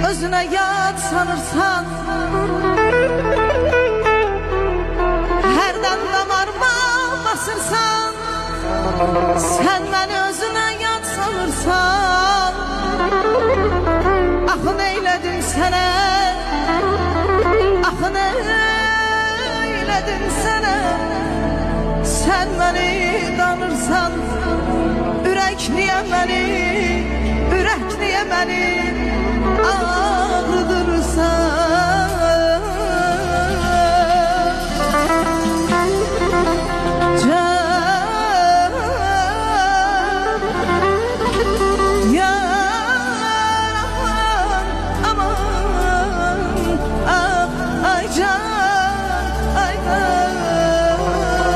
özüne yad sanırsan, herden damarıma basırsan, sen beni özüne yad sanırsan, ahı neyledim sene, ahı neyledim sene, sen beni danırsan, ürek niye beni, ürek niye beni, ah.